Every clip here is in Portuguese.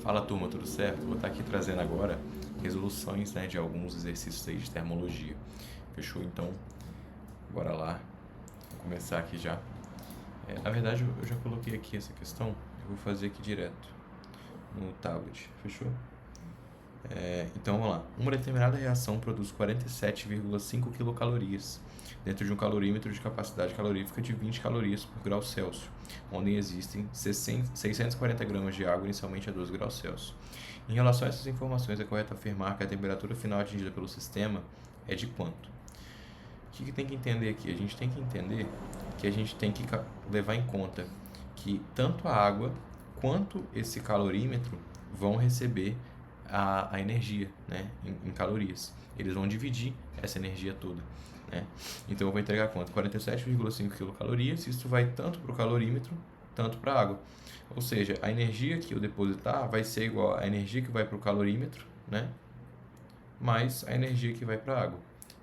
Fala turma, tudo certo? Vou estar aqui trazendo agora resoluções, né, de alguns exercícios aí de termologia. Fechou? Então, bora lá. Vou começar aqui já. Na verdade, eu já coloquei aqui essa questão, eu vou fazer aqui direto no tablet. Fechou? Então vamos lá. Uma determinada reação produz 47,5 quilocalorias dentro de um calorímetro de capacidade calorífica de 20 calorias por grau Celsius, onde existem 640 gramas de água inicialmente a 12 graus Celsius. Em relação a essas informações, é correto afirmar que a temperatura final atingida pelo sistema é de quanto? O que tem que entender aqui? A gente tem que entender que a gente tem que levar em conta que tanto a água quanto esse calorímetro vão receber a energia, né, em calorias. Eles vão dividir essa energia toda, né? Então eu vou entregar quanto? 47,5 quilocalorias. Isso vai tanto para o calorímetro, tanto para a água. Ou seja, a energia que eu depositar vai ser igual à energia que vai para o calorímetro, né, mais a energia que vai para a água.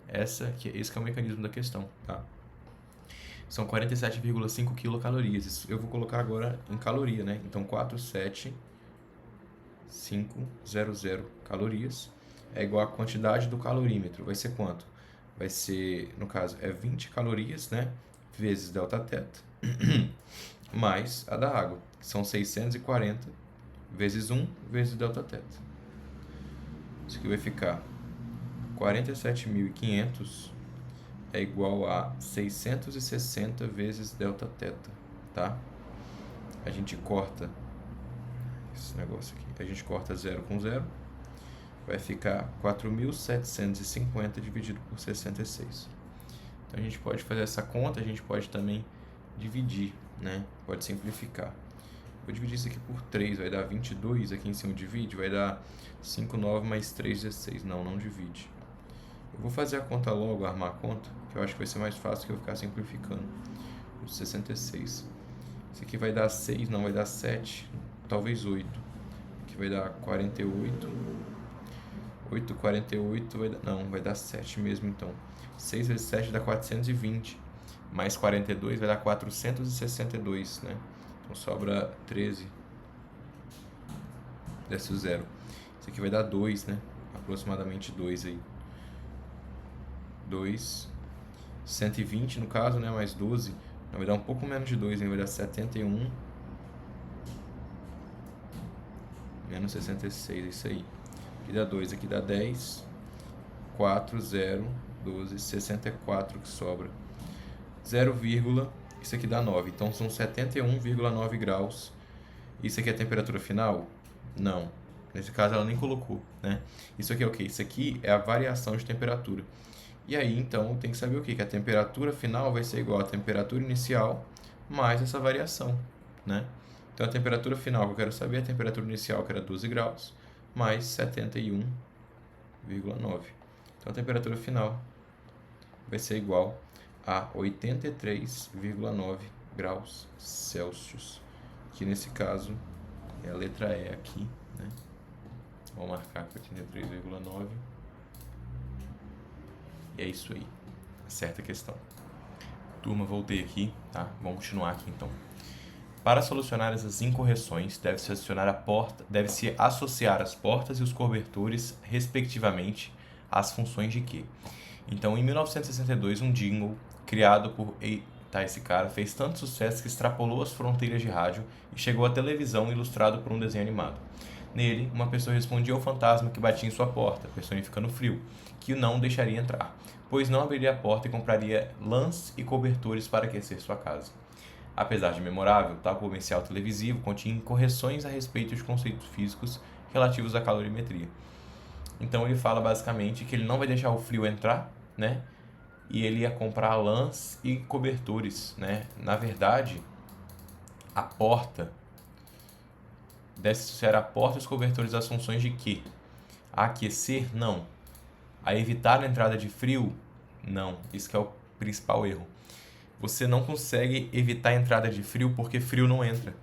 Esse que é o mecanismo da questão, tá? São 47,5 quilocalorias. Isso eu vou colocar agora em caloria, né? Então 47500 calorias é igual à quantidade do calorímetro. Vai ser quanto? Vai ser, no caso, 20 calorias, né? Vezes Δθ, mais a da água, que são 640 vezes 1 vezes Δθ. Isso aqui vai ficar 47.500 é igual a 660 vezes Δθ, tá? A gente corta esse negócio aqui. A gente corta 0 com 0. Vai ficar 4.750 dividido por 66. Então a gente pode fazer essa conta, a gente pode também dividir, né? Pode simplificar. Vou dividir isso aqui por 3, vai dar 22. Aqui em cima divide, vai dar 5, 9 mais 3, 16. Não divide. Eu vou fazer a conta logo, armar a conta, que eu acho que vai ser mais fácil que eu ficar simplificando. 66. Isso aqui vai dar 6, não, vai dar 7, talvez 8. Aqui vai dar 48. 8, 48, vai dar 7 mesmo, então. 6 vezes 7 dá 420. Mais 42 vai dar 462, né? Então sobra 13. Desce o 0. Isso aqui vai dar 2, né? Aproximadamente 2 aí. 2. 120 no caso, né? Mais 12. Não, vai dar um pouco menos de 2, hein? Vai dar 71. Menos 66, é isso aí. Aqui dá 2, aqui dá 10. 4, 0, 12, 64 que sobra. 0, isso aqui dá 9. Então são 71,9 graus. Isso aqui é a temperatura final? Não. Nesse caso ela nem colocou, né? Isso aqui é o quê? Isso aqui é a variação de temperatura. E aí, então, tem que saber o quê? Que a temperatura final vai ser igual à temperatura inicial mais essa variação, né? Então, a temperatura final que eu quero saber é a temperatura inicial, que era 12 graus, mais 71,9. Então, a temperatura final vai ser igual a 83,9 graus Celsius, que nesse caso é a letra E aqui, né? Vou marcar aqui 83,9. E é isso aí. Acerta a questão. Turma, voltei aqui, tá? Vamos continuar aqui então. Para solucionar essas incorreções, deve-se associar as portas e os cobertores, respectivamente, às funções de Q. Então, em 1962, um jingle criado por esse cara fez tanto sucesso que extrapolou as fronteiras de rádio e chegou à televisão, ilustrado por um desenho animado. Nele, uma pessoa respondia ao fantasma que batia em sua porta, personificando o frio, que o não deixaria entrar, pois não abriria a porta e compraria lãs e cobertores para aquecer sua casa. Apesar de memorável, tal comercial televisivo continha incorreções a respeito de conceitos físicos relativos à calorimetria. Então ele fala basicamente que ele não vai deixar o frio entrar, né? E ele ia comprar lãs e cobertores, né? Na verdade, a porta deve associar a porta e os cobertores às funções de quê? A aquecer? Não. A evitar a entrada de frio? Não. Isso que é o principal erro. Você não consegue evitar a entrada de frio porque frio não entra.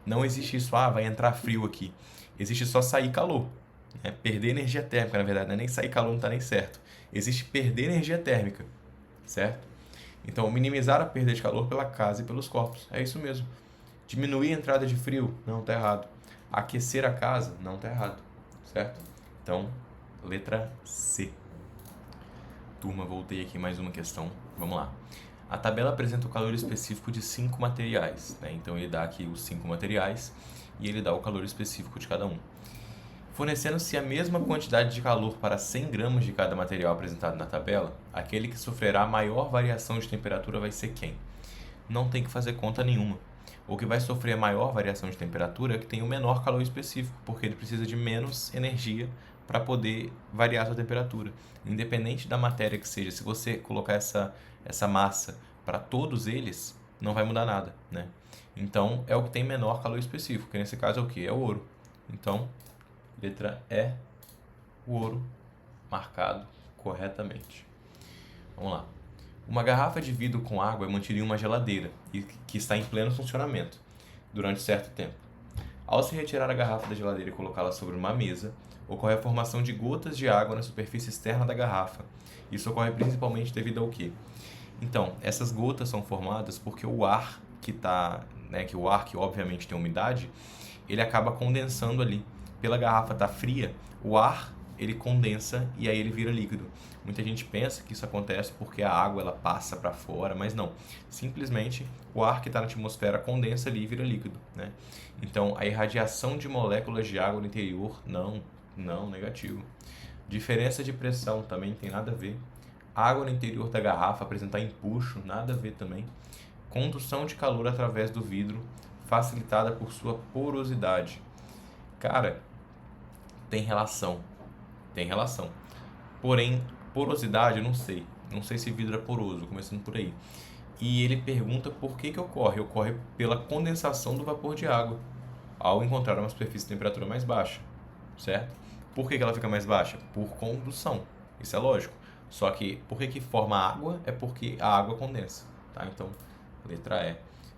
Não existe isso, vai entrar frio aqui. Existe só sair calor. Né? Perder energia térmica, na verdade, não é nem sair calor, não está nem certo. Existe perder energia térmica, certo? Então, minimizar a perda de calor pela casa e pelos corpos. É isso mesmo. Diminuir a entrada de frio? Não, está errado. Aquecer a casa não está errado, certo? Então, letra C. Turma, voltei aqui mais uma questão. Vamos lá. A tabela apresenta o calor específico de 5 materiais, né? Então ele dá aqui os 5 materiais e ele dá o calor específico de cada um. Fornecendo-se a mesma quantidade de calor para 100 gramas de cada material apresentado na tabela, aquele que sofrerá maior variação de temperatura vai ser quem? Não tem que fazer conta nenhuma. O que vai sofrer a maior variação de temperatura é o que tem o menor calor específico, porque ele precisa de menos energia para poder variar a sua temperatura. Independente da matéria que seja, se você colocar essa massa para todos eles, não vai mudar nada, né? Então, é o que tem menor calor específico, que nesse caso é o que? É o ouro. Então, letra E, o ouro, marcado corretamente. Vamos lá. Uma garrafa de vidro com água é mantida em uma geladeira e que está em pleno funcionamento durante certo tempo. Ao se retirar a garrafa da geladeira e colocá-la sobre uma mesa, ocorre a formação de gotas de água na superfície externa da garrafa. Isso ocorre principalmente devido ao quê? Então, essas gotas são formadas porque o ar que está, né, que o ar que obviamente tem umidade, ele acaba condensando ali. Pela garrafa estar fria, o ar ele condensa e aí ele vira líquido. Muita gente pensa que isso acontece porque a água ela passa para fora, mas não. Simplesmente o ar que está na atmosfera condensa ali e vira líquido, né? Então, a irradiação de moléculas de água no interior, não, negativo. Diferença de pressão também tem nada a ver. Água no interior da garrafa apresentar empuxo, nada a ver também. Condução de calor através do vidro, facilitada por sua porosidade. Cara, tem relação. Porém, porosidade, eu não sei. Não sei se vidro é poroso, começando por aí. E ele pergunta por que ocorre. Ocorre pela condensação do vapor de água, ao encontrar uma superfície de temperatura mais baixa, certo? Por que ela fica mais baixa? Por condução. Isso é lógico. Só que por que forma água? É porque a água condensa, tá? Então, letra E.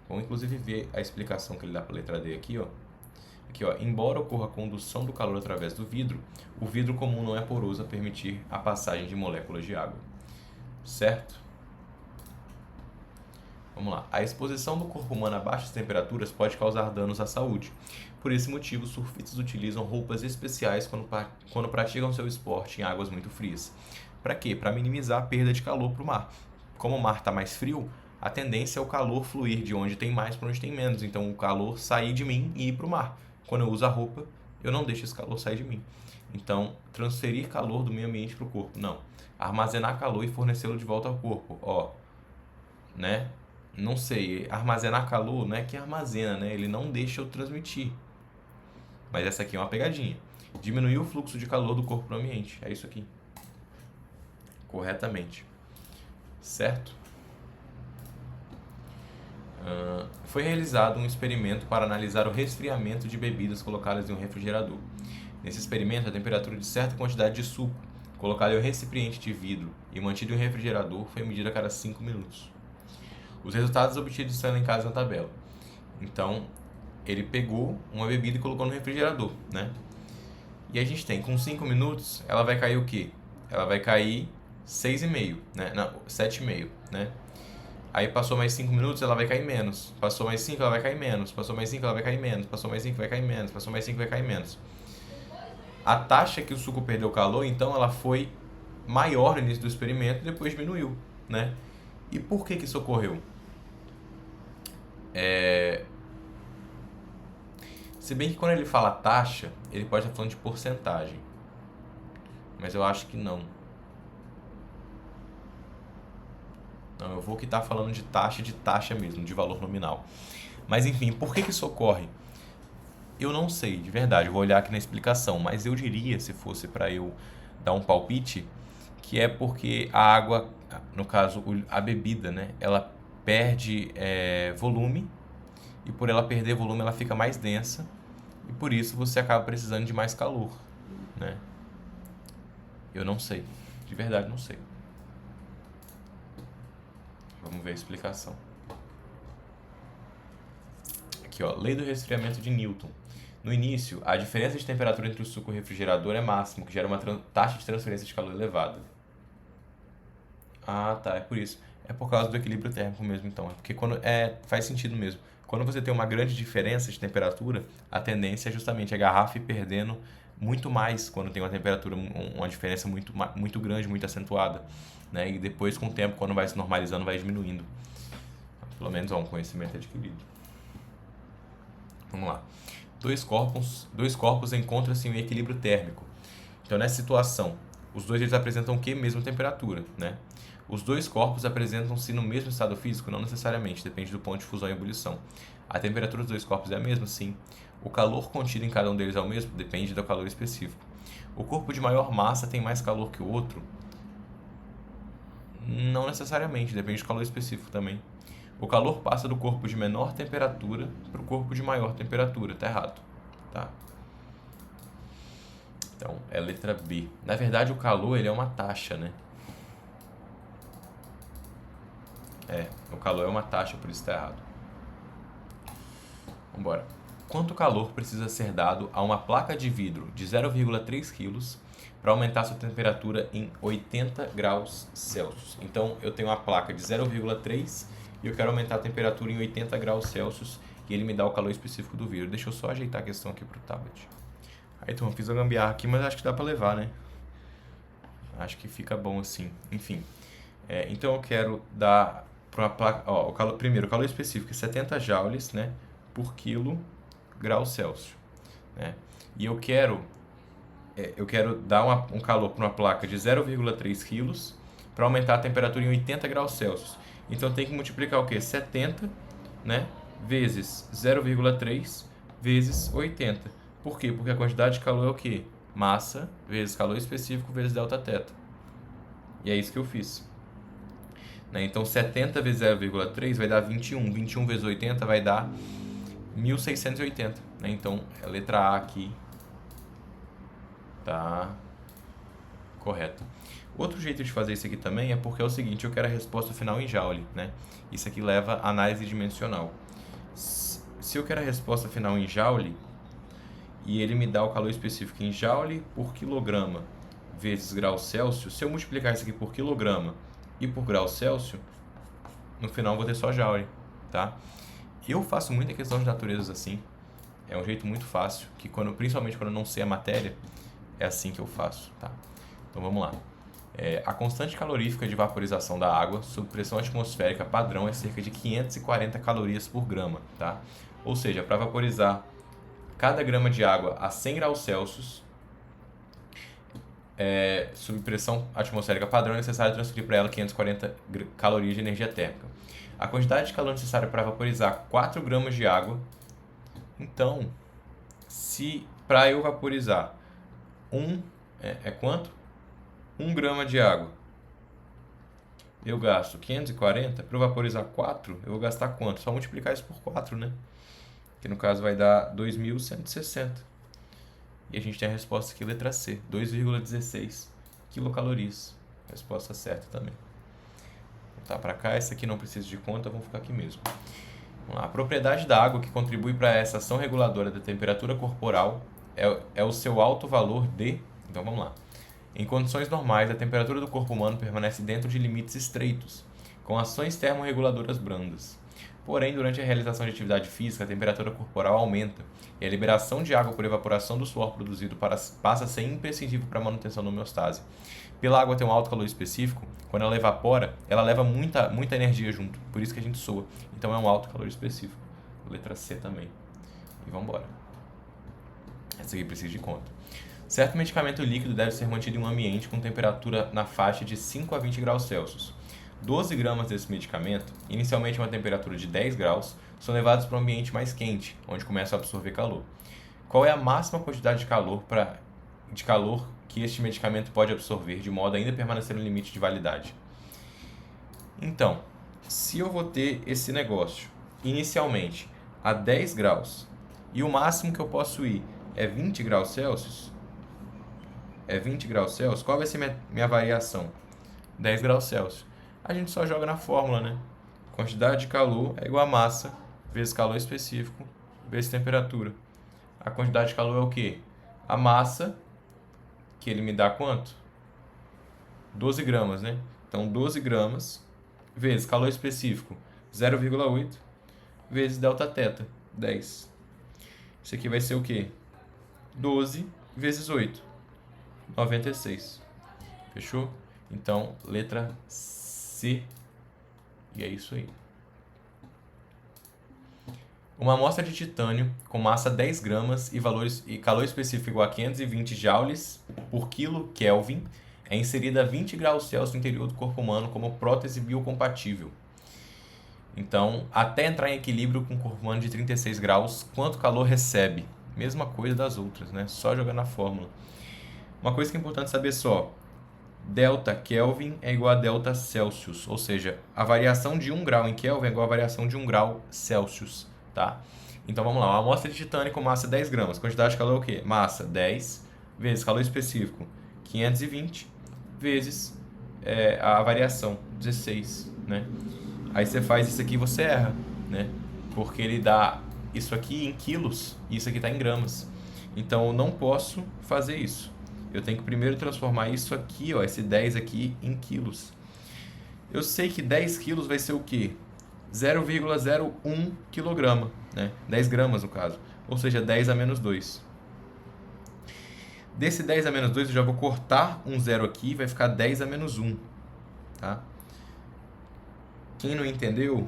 Vamos inclusive ver a explicação que ele dá para a letra D aqui, ó. Aqui, ó, embora ocorra a condução do calor através do vidro, o vidro comum não é poroso a permitir a passagem de moléculas de água. Certo? Vamos lá. A exposição do corpo humano a baixas temperaturas pode causar danos à saúde. Por esse motivo, surfistas utilizam roupas especiais quando praticam seu esporte em águas muito frias. Para quê? Para minimizar a perda de calor para o mar. Como o mar está mais frio, a tendência é o calor fluir de onde tem mais para onde tem menos. Então, o calor sair de mim e ir para o mar. Quando eu uso a roupa, eu não deixo esse calor sair de mim. Então, transferir calor do meio ambiente para o corpo. Não. Armazenar calor e fornecê-lo de volta ao corpo. Ó, né? Não sei. Armazenar calor não é que armazena, né? Ele não deixa eu transmitir. Mas essa aqui é uma pegadinha. Diminuir o fluxo de calor do corpo para o ambiente. É isso aqui. Corretamente. Certo? Foi realizado um experimento para analisar o resfriamento de bebidas colocadas em um refrigerador. Nesse experimento, a temperatura de certa quantidade de suco colocada em um recipiente de vidro e mantido em um refrigerador foi medida a cada 5 minutos. Os resultados obtidos estão em casa na tabela. Então, ele pegou uma bebida e colocou no refrigerador, né? E a gente tem, com 5 minutos, ela vai cair o quê? Ela vai cair 6,5, né? Não, 7,5, né? Aí passou mais 5 minutos, ela vai cair menos. Passou mais 5, ela vai cair menos. Passou mais 5, ela vai cair menos. Passou mais 5, vai cair menos. Passou mais 5, vai cair menos. A taxa que o suco perdeu calor, então, ela foi maior no início do experimento e depois diminuiu, né? E por que isso ocorreu? Se bem que quando ele fala taxa, ele pode estar falando de porcentagem. Mas eu acho que não. Não, eu vou que estar falando de taxa mesmo, de valor nominal. Mas enfim, por que isso ocorre? Eu não sei, de verdade, eu vou olhar aqui na explicação, mas eu diria, se fosse para eu dar um palpite, que é porque a água, no caso a bebida, né, ela perde volume, e por ela perder volume ela fica mais densa, e por isso você acaba precisando de mais calor, né? Eu não sei, de verdade não sei. Vamos ver a explicação. Aqui, ó, lei do resfriamento de Newton. No início, a diferença de temperatura entre o suco e o refrigerador é máxima, que gera uma taxa de transferência de calor elevada. Ah, tá, é por isso. É por causa do equilíbrio térmico mesmo, então. É porque faz sentido mesmo. Quando você tem uma grande diferença de temperatura, a tendência é justamente a garrafa ir perdendo muito mais quando tem uma temperatura, uma diferença muito grande, muito acentuada, né? E depois, com o tempo, quando vai se normalizando, vai diminuindo. Pelo menos um conhecimento adquirido. Vamos lá. Dois corpos encontram-se em um equilíbrio térmico. Então, nessa situação, os dois eles apresentam o que? Mesma temperatura, né? Os dois corpos apresentam-se no mesmo estado físico? Não necessariamente, depende do ponto de fusão e ebulição. A temperatura dos dois corpos é a mesma? Sim. O calor contido em cada um deles é o mesmo? Depende do calor específico. O corpo de maior massa tem mais calor que o outro? Não necessariamente, depende do calor específico também. O calor passa do corpo de menor temperatura para o corpo de maior temperatura. Tá errado, tá? Então, é a letra B. Na verdade, o calor ele é uma taxa, né? O calor é uma taxa, por isso está errado. Vambora. Quanto calor precisa ser dado a uma placa de vidro de 0,3 kg para aumentar sua temperatura em 80 graus Celsius? Então, eu tenho uma placa de 0,3 e eu quero aumentar a temperatura em 80 graus Celsius e ele me dá o calor específico do vidro. Deixa eu só ajeitar a questão aqui para o tablet. Aí, turma, fiz a gambiarra aqui, mas acho que dá para levar, né? Acho que fica bom assim. Enfim, então eu quero dar para uma placa... primeiro, o calor específico é 70 joules, né, por quilo grau Celsius, né? E eu quero dar um calor para uma placa de 0,3 kg para aumentar a temperatura em 80 graus Celsius. Então eu tenho que multiplicar o quê? 70, né, vezes 0,3 vezes 80. Por quê? Porque a quantidade de calor é o quê? Massa vezes calor específico vezes delta-θ. E é isso que eu fiz. Né? Então 70 vezes 0,3 vai dar 21. 21 vezes 80 vai dar 1680. Né? Então a letra A aqui tá correto. Outro jeito de fazer isso aqui também é porque é o seguinte, eu quero a resposta final em joule, né? Isso aqui leva a análise dimensional. Se eu quero a resposta final em joule e ele me dá o calor específico em joule por quilograma vezes grau Celsius, se eu multiplicar isso aqui por quilograma e por grau Celsius, no final eu vou ter só joule, tá? Eu faço muita questão de naturezas assim, é um jeito muito fácil, que principalmente quando eu não sei a matéria, é assim que eu faço, tá? Então vamos lá. A constante calorífica de vaporização da água sob pressão atmosférica padrão é cerca de 540 calorias por grama, tá? Ou seja, para vaporizar cada grama de água a 100 graus Celsius, sob pressão atmosférica padrão, é necessário transferir para ela 540 calorias de energia térmica. A quantidade de calor necessária para vaporizar 4 gramas de água, então, se para eu vaporizar quanto? 1 grama de água, eu gasto 540, para eu vaporizar 4, eu vou gastar quanto? Só multiplicar isso por 4, né? Que no caso vai dar 2.160. E a gente tem a resposta aqui, letra C, 2,16 quilocalorias. Resposta certa também. Vou voltar para cá, essa aqui não precisa de conta, vamos ficar aqui mesmo. Vamos lá. A propriedade da água que contribui para essa ação reguladora da temperatura corporal é o seu alto valor de... Então vamos lá. Em condições normais, a temperatura do corpo humano permanece dentro de limites estreitos, com ações termorreguladoras brandas. Porém, durante a realização de atividade física, a temperatura corporal aumenta e a liberação de água por evaporação do suor produzido passa a ser imprescindível para a manutenção da homeostase. Pela água ter um alto calor específico, quando ela evapora, ela leva muita energia junto, por isso que a gente soa. Então é um alto calor específico. Letra C também. E vamos embora. Essa aqui precisa de conta. Certo medicamento líquido deve ser mantido em um ambiente com temperatura na faixa de 5 a 20 graus Celsius. 12 gramas desse medicamento, inicialmente a uma temperatura de 10 graus, são levados para um ambiente mais quente, onde começam a absorver calor. Qual é a máxima quantidade de calor que este medicamento pode absorver, de modo a ainda permanecer no limite de validade? Então, se eu vou ter esse negócio inicialmente a 10 graus e o máximo que eu posso ir é 20 graus Celsius, qual vai ser minha variação? 10 graus Celsius. A gente só joga na fórmula, né? Quantidade de calor é igual a massa vezes calor específico vezes temperatura. A quantidade de calor é o quê? A massa, que ele me dá quanto? 12 gramas, né? Então, 12 gramas vezes calor específico 0,8 vezes Δθ, 10. Isso aqui vai ser o quê? 12 vezes 8, 96. Fechou? Então, letra C. E é isso aí. Uma amostra de titânio com massa 10 gramas e calor específico igual a 520 joules por quilo Kelvin é inserida a 20 graus Celsius no interior do corpo humano como prótese biocompatível. Então, até entrar em equilíbrio com o corpo humano de 36 graus, quanto calor recebe? Mesma coisa das outras, né? Só jogar na fórmula. Uma coisa que é importante saber só, delta Kelvin é igual a delta Celsius, ou seja, a variação de 1 grau em Kelvin é igual a variação de 1 grau Celsius, tá? Então vamos lá, uma amostra de titânio com massa 10 gramas, quantidade de calor é o quê? Massa 10 vezes calor específico 520 vezes a variação 16, né? Aí você faz isso aqui e você erra, né? Porque ele dá isso aqui em quilos e isso aqui está em gramas. Então eu não posso fazer isso. Eu tenho que primeiro transformar isso aqui, ó, esse 10 aqui, em quilos. Eu sei que 10 quilos vai ser o quê? 0,01 quilograma, né? 10 gramas no caso. Ou seja, 10 a menos 2. Desse 10 a menos 2 eu já vou cortar um zero aqui e vai ficar 10 a menos 1. Tá? Quem não entendeu,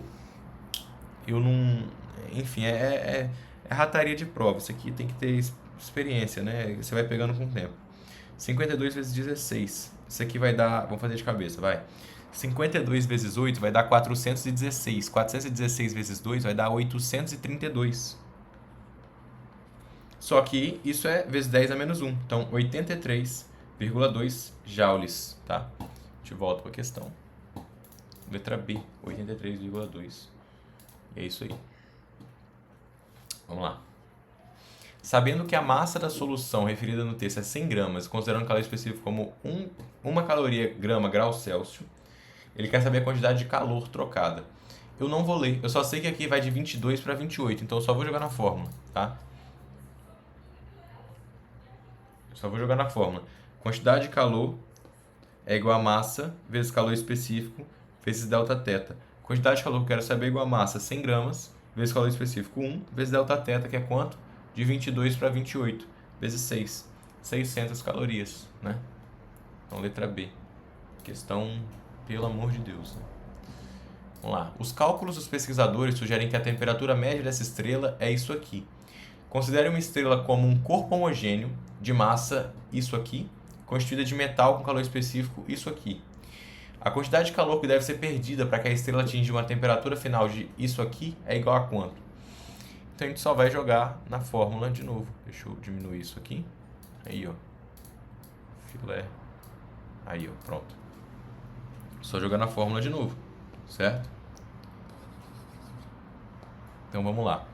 eu não... Enfim, é rataria de prova. Isso aqui tem que ter experiência, né? Você vai pegando com o tempo. 52 vezes 16. Isso aqui vai dar... Vamos fazer de cabeça, vai. 52 vezes 8 vai dar 416. 416 vezes 2 vai dar 832. Só que isso é vezes 10 a menos 1. Então, 83,2 joules, tá? A gente volta para a questão. Letra B, 83,2. E é isso aí. Vamos lá. Sabendo que a massa da solução referida no texto é 100 gramas, considerando o calor específico como 1 caloria grama grau Celsius, ele quer saber a quantidade de calor trocada. Eu não vou ler, eu só sei que aqui vai de 22 para 28, então eu só vou jogar na fórmula, tá? Só vou jogar na fórmula. Quantidade de calor é igual a massa vezes calor específico vezes Δθ. Quantidade de calor que eu quero saber é igual a massa 100 gramas vezes calor específico 1 vezes Δθ, que é quanto? De 22 para 28 vezes 6. 600 calorias, né? Então, letra B. Questão, pelo amor de Deus, né? Vamos lá. Os cálculos dos pesquisadores sugerem que a temperatura média dessa estrela é isso aqui. Considere uma estrela como um corpo homogêneo de massa, isso aqui, constituída de metal com calor específico, isso aqui. A quantidade de calor que deve ser perdida para que a estrela atinja uma temperatura final de isso aqui é igual a quanto? Então a gente só vai jogar na fórmula de novo. Deixa eu diminuir isso aqui. Aí, ó. Filé. Aí, ó. Pronto. Só jogar na fórmula de novo. Certo? Então vamos lá.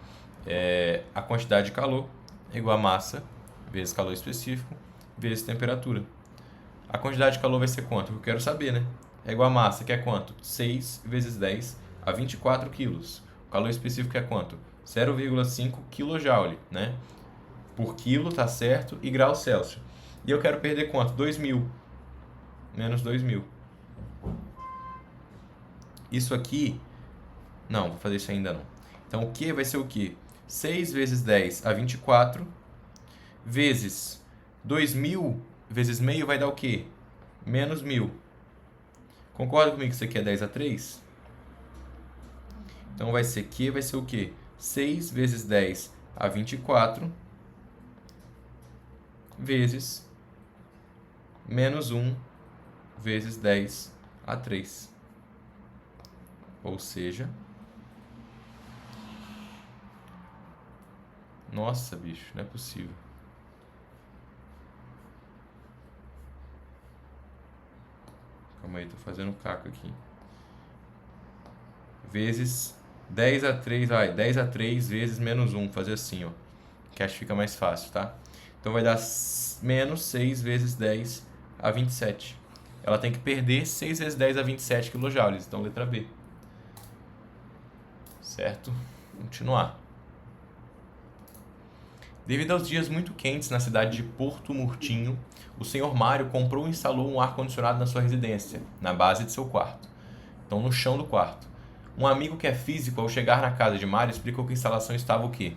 A quantidade de calor é igual a massa vezes calor específico vezes temperatura. A quantidade de calor vai ser quanto? Eu quero saber, né? É igual a massa, que é quanto? 6 vezes 10 a 24 quilos. O calor específico é quanto? 0,5 kJ, né? Por quilo, tá certo? E grau Celsius. E eu quero perder quanto? 2.000. Menos 2.000. Isso aqui... Não, vou fazer isso ainda não. Então, o que vai ser o quê? 6 vezes 10 a 24 vezes 2.000 vezes meio vai dar o quê? Menos 1.000. Concorda comigo que isso aqui é 10 a 3? Então vai ser Q, vai ser o quê? 6 vezes 10 a 24 vezes menos 1 vezes 10 a 3. Ou seja... Nossa, bicho, não é possível. Calma aí, tô fazendo caco aqui. Vezes 10 a 3, vai, 10 a 3 vezes menos 1, fazer assim, ó. Que acho que fica mais fácil, tá? Então vai dar menos 6 vezes 10 a 27. Ela tem que perder 6 vezes 10 a 27 kJ, então letra B. Certo? Continuar. Devido aos dias muito quentes na cidade de Porto Murtinho, o senhor Mário comprou e instalou um ar-condicionado na sua residência, na base de seu quarto. Então, no chão do quarto. Um amigo que é físico, ao chegar na casa de Mário, explicou que a instalação estava o quê?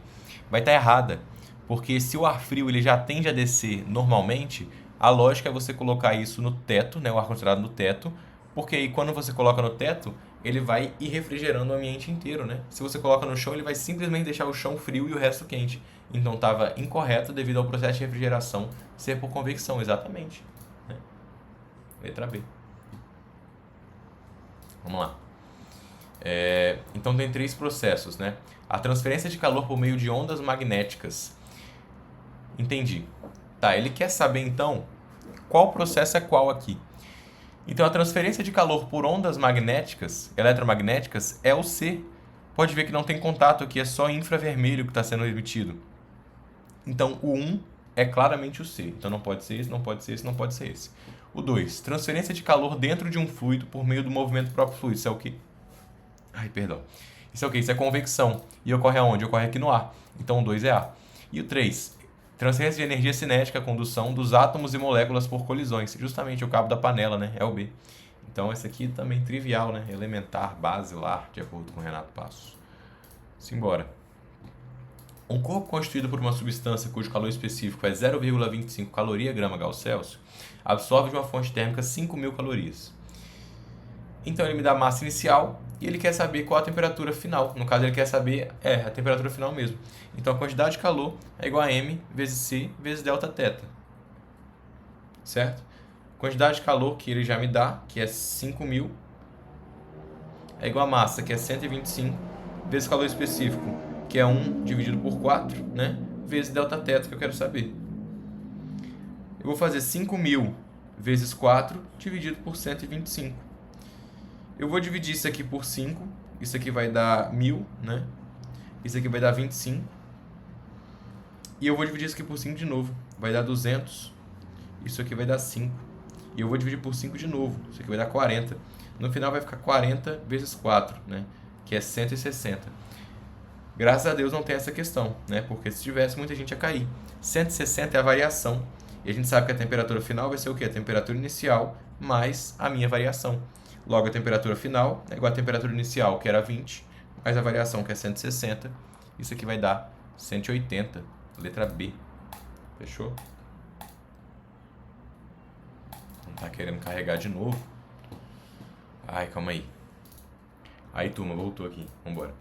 Vai estar errada, porque se o ar frio ele já tende a descer normalmente, a lógica é você colocar isso no teto, né, o ar-condicionado no teto, porque aí quando você coloca no teto, ele vai ir refrigerando o ambiente inteiro, né? Se você coloca no chão, ele vai simplesmente deixar o chão frio e o resto quente. Então estava incorreto devido ao processo de refrigeração ser por convecção, exatamente. Né? Letra B. Vamos lá. Então tem 3 processos, né? A transferência de calor por meio de ondas magnéticas. Entendi. Tá, ele quer saber então qual processo é qual aqui. Então a transferência de calor por ondas magnéticas, eletromagnéticas, é o C. Pode ver que não tem contato aqui, é só infravermelho que está sendo emitido. Então o 1 é claramente o C. Então não pode ser esse, não pode ser esse, não pode ser esse. O 2, transferência de calor dentro de um fluido por meio do movimento do próprio fluido. Isso é o quê? Ai, perdão. Isso é o quê? Isso é convecção. E ocorre aonde? Ocorre aqui no ar. Então o 2 é A. E o 3, transferência de energia cinética, condução dos átomos e moléculas por colisões. Justamente o cabo da panela, né? É o B. Então esse aqui também trivial, né? Elementar, basilar, de acordo com o Renato Passos. Simbora. Um corpo constituído por uma substância cujo calor específico é 0,25 caloria/grama Celsius absorve de uma fonte térmica 5.000 calorias. Então ele me dá a massa inicial e ele quer saber qual a temperatura final. No caso ele quer saber a temperatura final mesmo. Então a quantidade de calor é igual a M vezes C vezes delta θ. Certo? Quantidade de calor que ele já me dá, que é 5.000, é igual a massa, que é 125, vezes calor específico, que é 1 dividido por 4, né? Vezes delta θ, que eu quero saber. Eu vou fazer 5.000 vezes 4 dividido por 125. Eu vou dividir isso aqui por 5. Isso aqui vai dar 1.000, né? Isso aqui vai dar 25. E eu vou dividir isso aqui por 5 de novo. Vai dar 200. Isso aqui vai dar 5. E eu vou dividir por 5 de novo. Isso aqui vai dar 40. No final vai ficar 40 vezes 4, né? Que é 160. Graças a Deus não tem essa questão, né? Porque se tivesse, muita gente ia cair. 160 é a variação. E a gente sabe que a temperatura final vai ser o quê? A temperatura inicial mais a minha variação. Logo, a temperatura final é igual à temperatura inicial, que era 20, mais a variação, que é 160. Isso aqui vai dar 180. Letra B. Fechou? Não tá querendo carregar de novo. Ai, calma aí. Aí, turma, voltou aqui. Vambora.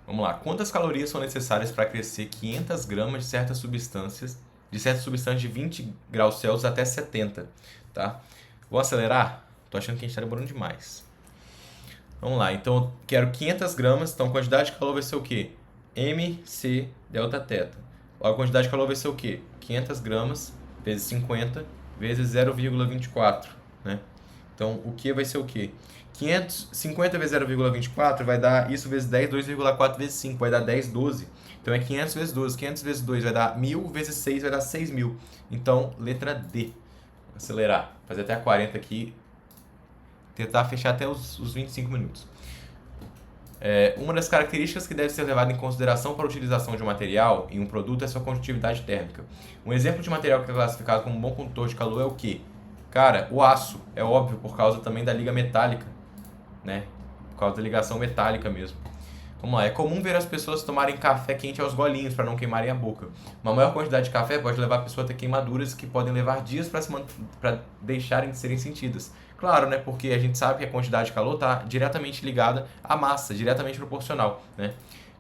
Vamos lá. Quantas calorias são necessárias para crescer 500 gramas de certas substâncias de 20 graus Celsius até 70? Tá? Vou acelerar? Tô achando que a gente tá demorando demais. Vamos lá. Então, eu quero 500 gramas. Então, a quantidade de calor vai ser o quê? MC delta θ. Logo, a quantidade de calor vai ser o quê? 500 gramas vezes 50 vezes 0,24, né? Então, o Q vai ser o quê? 50 vezes 0,24 vai dar isso vezes 10, 2,4 vezes 5, vai dar 10, 12. Então, é 500 vezes 12. 500 vezes 2 vai dar 1.000 vezes 6 vai dar 6.000. Então, letra D. Vou acelerar. Fazer até a 40 aqui. Tentar fechar até os 25 minutos. Uma das características que deve ser levada em consideração para a utilização de um material em um produto é sua condutividade térmica. Um exemplo de material que é classificado como um bom condutor de calor é o quê? Cara, o aço, é óbvio, por causa também da liga metálica, né? Por causa da ligação metálica mesmo. Vamos lá, é comum ver as pessoas tomarem café quente aos golinhos para não queimarem a boca. Uma maior quantidade de café pode levar a pessoa a ter queimaduras que podem levar dias para deixarem de serem sentidas. Claro, né? Porque a gente sabe que a quantidade de calor está diretamente ligada à massa, diretamente proporcional, né?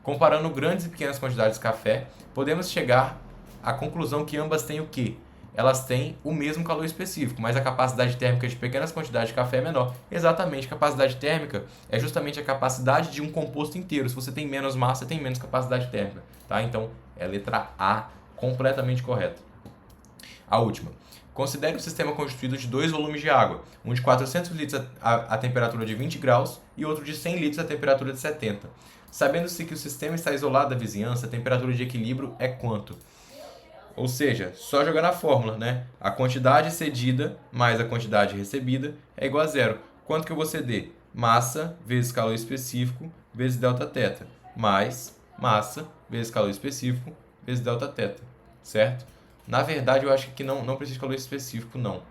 Comparando grandes e pequenas quantidades de café, podemos chegar à conclusão que ambas têm o quê? Elas têm o mesmo calor específico, mas a capacidade térmica de pequenas quantidades de café é menor. Exatamente, capacidade térmica é justamente a capacidade de um composto inteiro. Se você tem menos massa, tem menos capacidade térmica, tá? Então, é a letra A, completamente correta. A última. Considere um sistema constituído de 2 volumes de água, um de 400 litros a temperatura de 20 graus e outro de 100 litros a temperatura de 70. Sabendo-se que o sistema está isolado da vizinhança, a temperatura de equilíbrio é quanto? Ou seja, só jogar na fórmula, né? A quantidade cedida mais a quantidade recebida é igual a zero. Quanto que eu vou ceder? Massa vezes calor específico vezes delta θ, mais massa vezes calor específico vezes delta θ, certo? Na verdade, eu acho que não precisa de calor específico, não.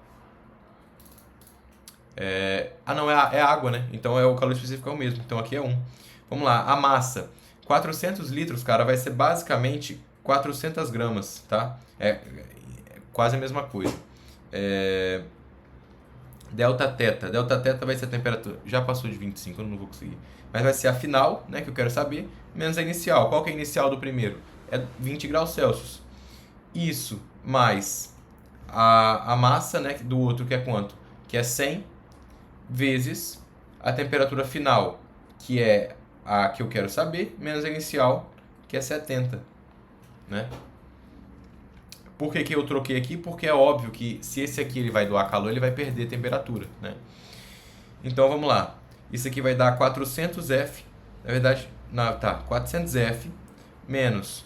Não, é água, né? Então o calor específico é o mesmo. Então aqui é 1. Vamos lá, a massa. 400 litros, cara, vai ser basicamente 400 gramas, tá? É quase a mesma coisa. Delta teta. Delta teta vai ser a temperatura. Já passou de 25, eu não vou conseguir. Mas vai ser a final, né, que eu quero saber, menos a inicial. Qual que é a inicial do primeiro? É 20 graus Celsius. Isso mais a massa, né, do outro, que é quanto? Que é 100 vezes a temperatura final, que é a que eu quero saber, menos a inicial, que é 70, né? Por que eu troquei aqui? Porque é óbvio que se esse aqui ele vai doar calor, ele vai perder temperatura, né? Então vamos lá. Isso aqui vai dar 400F, na verdade, 400F menos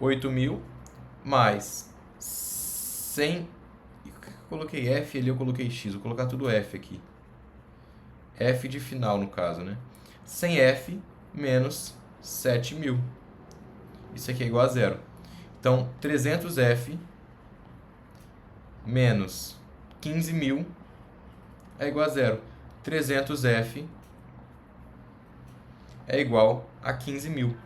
8.000 mais 100. Eu coloquei F ali, eu coloquei X, vou colocar tudo F aqui. F de final, no caso, né? 100F menos 7.000. Isso aqui é igual a zero. Então, 300F menos 15.000 é igual a zero. 300F é igual a 15.000.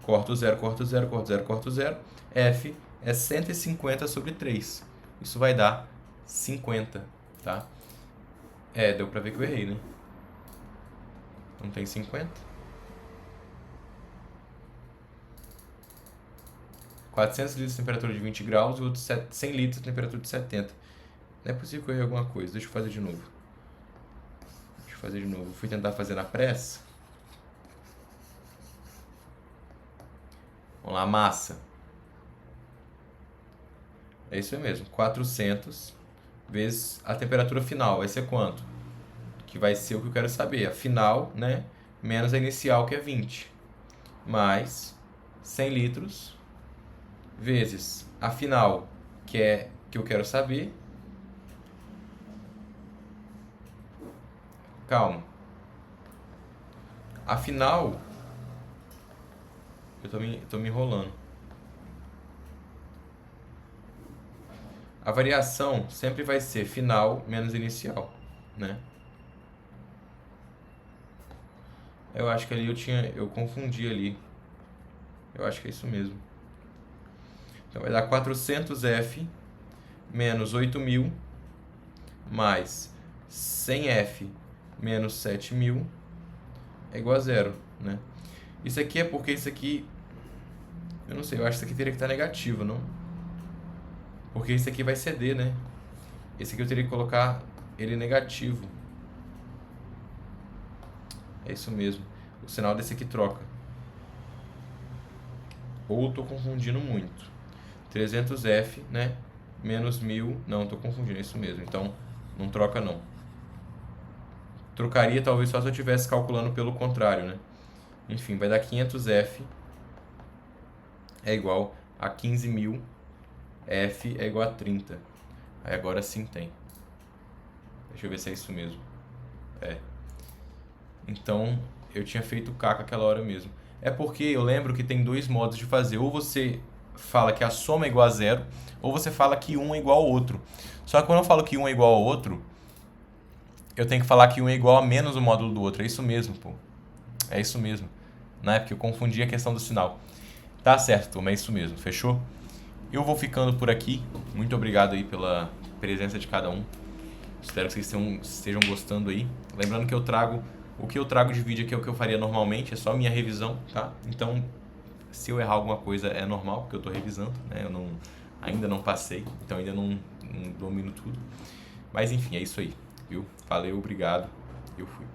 Corto 0, corto 0, corto 0, corto 0. F é 150 sobre 3. Isso vai dar 50, tá? Deu pra ver que eu errei, né? Não tem 50? 400 litros de temperatura de 20 graus e outro 100 litros de temperatura de 70. Não é possível que eu errei alguma coisa. Deixa eu fazer de novo. Fui tentar fazer na pressa. Vamos lá, massa. É isso aí mesmo. 400 vezes a temperatura final. Vai ser quanto? Que vai ser o que eu quero saber. A final, né? Menos a inicial, que é 20. Mais 100 litros vezes a final, que é que eu quero saber. Calma. A final, eu tô me enrolando. A variação sempre vai ser final menos inicial, né? Eu acho que ali eu confundi ali. Eu acho que é isso mesmo. Então vai dar 400F menos 8.000 mais 100F menos 7.000 é igual a zero, né? Isso aqui é porque isso aqui... Eu não sei, eu acho que isso aqui teria que estar negativo, não? Porque isso aqui vai ceder, né? Esse aqui eu teria que colocar ele negativo. É isso mesmo. O sinal desse aqui troca. Ou estou confundindo muito. 300F, né? Menos 1.000. Não, estou confundindo. É isso mesmo. Então, não troca não. Trocaria talvez só se eu estivesse calculando pelo contrário, né? Enfim, vai dar 500F é igual a 15.000. F é igual a 30. Aí agora sim tem. Deixa eu ver se é isso mesmo. Então, eu tinha feito caca aquela hora mesmo. É porque eu lembro que tem dois modos de fazer. Ou você fala que a soma é igual a zero, ou você fala que um é igual ao outro. Só que quando eu falo que um é igual ao outro, eu tenho que falar que um é igual a menos o módulo do outro. É isso mesmo, pô. É isso mesmo. Né? Porque eu confundi a questão do sinal. Tá certo, turma. É isso mesmo. Fechou? Eu vou ficando por aqui. Muito obrigado aí pela presença de cada um. Espero que vocês estejam gostando aí. Lembrando que o que eu trago de vídeo aqui é o que eu faria normalmente, é só minha revisão, tá? Então, se eu errar alguma coisa é normal, porque eu estou revisando, né? Ainda não passei, então ainda não domino tudo. Mas enfim, é isso aí, viu? Valeu, obrigado, eu fui.